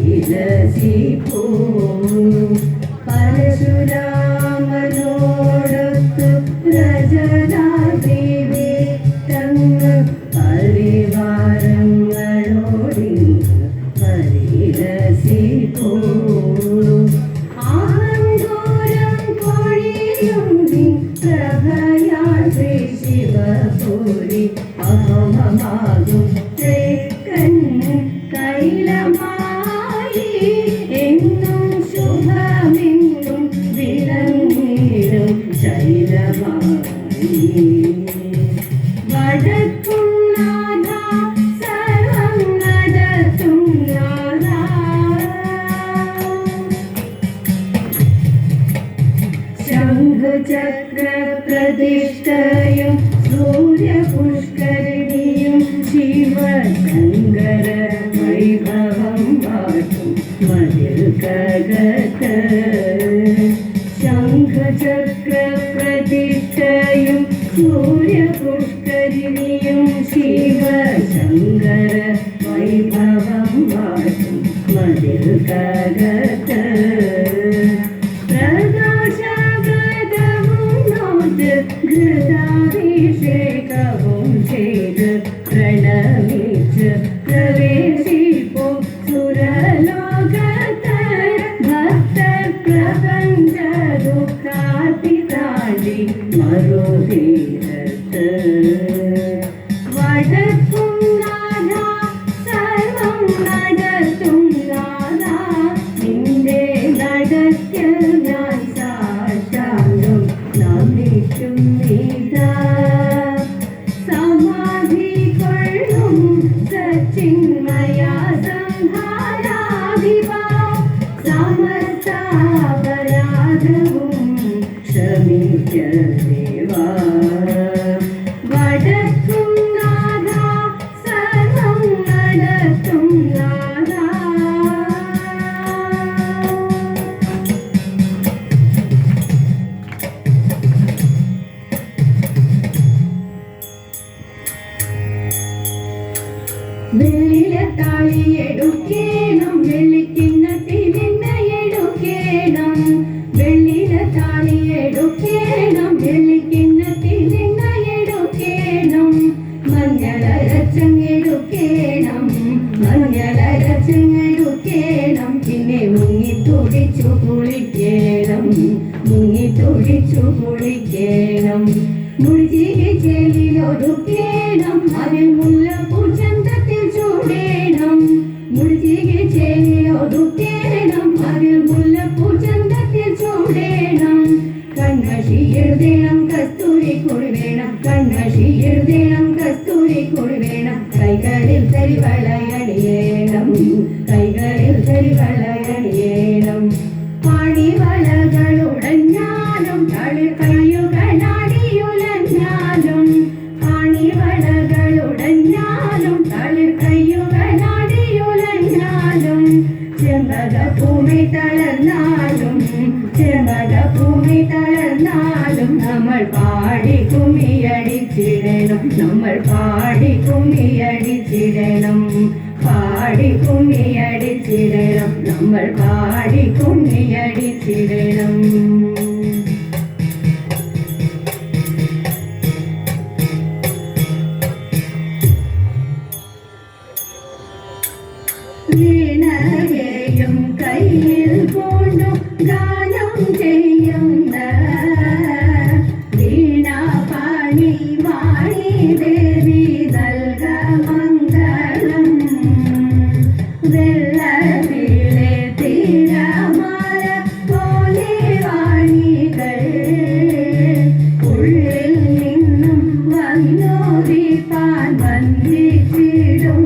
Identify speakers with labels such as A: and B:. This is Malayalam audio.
A: പരിലസിപ്പൂ പരശുരാമനോടൊത്തു രജതാതി തങ്ങ് പരിവാരങ്ങളോടി പരിലസിപ്പൂ ആനന്ദോരം പൊഴിയും പ്രഭയാൽ ശ്രീ ശിവപുരി അഹമമാകും കൈലമായി എന്നും ശുഭമെന്നും വിളങ്ങിടും ശൈലമായി വടക്കും നാഥ സർവം നടത്തും നാഥ ശംഖചക്ര പ്രതിഷ്ഠയും സൂര്യപുഷ്കരിണിയും ശിവശങ്കര വൈഭവം വാട്ടും മതിൽക്കകത്ത് ശംഖചക്ര പ്രതിഷ്ഠയും സൂര്യപുഷ്കരിണിയും ശിവശങ്കര വൈഭവം വാട്ടും മതിൽക്കകത്ത് ഘൃതാഭിഷേകവും ചെയ്ത് പ്രണമിച്ച് പ്രവേശിപ്പോ സുരലോകത്ത് ഭക്തർ പ്രപഞ്ച ദുഃഖാതി താണ്ടി മറുതീരത്ത് വടക്കും നാഥ സർവം നടത്തും നാഥ നിന്റെ നടക്ക് ഞാൻ സാഷ്ടാംഗം നമിക്കും നീതാ സമാധി കൊള്ളും സച്ചിന്മയ സംഹാരാധിപ സമസ്താപരാധവും ക്ഷമിക്ക ദേവാ വടക്കും നാഥ സർവം നടത്തും നാഥ വെള്ളിലത്താളി എടുക്കേണം വെള്ളിക്കിണ്ണത്തിലെണ്ണയെടുക്കേണം വെള്ളിലത്താളി എടുക്കേണം വെള്ളിക്കിണ്ണത്തിലെണ്ണയെടുക്കേണം മഞ്ഞളരച്ചങ്ങെടുക്കേണം മഞ്ഞളരച്ചങ്ങെടുക്കേണം പിന്നെ മുങ്ങിത്തുടിച്ചു കുളിക്കേണം മുങ്ങിത്തുടിച്ചു കുളിക്കേണം മുഴുകിയ ചേലിലൊടുക്കേണം അതിൽ മുല്ലപ്പൂ ചന്തത്തിൽ ചൂടേണം മുഴുകിയ ചേലിലൊടുക്കേണം അതിൽ മുല്ലപ്പൂ ചന്തത്തിൽ ചൂടേണം കൺമഷി എഴുതേണം കസ്തൂരി കുടി വേണം കൺമഷി എഴുതേണം കസ്തൂരി കുടി വേണം കൈകളിൽ തരിവളയണിയേണം കൈകളിൽ തരിവളയണിയേണം പാണിവളകളുടഞ്ഞാലും കൈയുകളാടിയുലഞ്ഞാലും പാണിവളകളുടഞ്ഞാലും കൈയുകളാടിയുലഞ്ഞാലും ചെമ്പകഭൂമി തളർന്നാലും ചെമ്പകഭൂമി തളർന്നാലും നമ്മൾ പാടി കുമ്മിയടിച്ചിടണം നമ്മൾ പാടി കുമ്മിയടിച്ചിടണം പാടി കുമ്മിയടിച്ചിടണം നമ്മൾ പാടി കുമ്മിയടിച്ചിടണം വീണയെയും കയ്യിൽ കൊണ്ടു ഗാനം ചെയ്യുന്ന വീണാപാണി വാണി ദേവി നൽക മംഗളം വെള്ളത്തിലെ തിരമാല പോലെ വാണികൾ ഉള്ളിൽ നിന്നും വന്നോദിപ്പാൻ വന്ദിച്ചിടും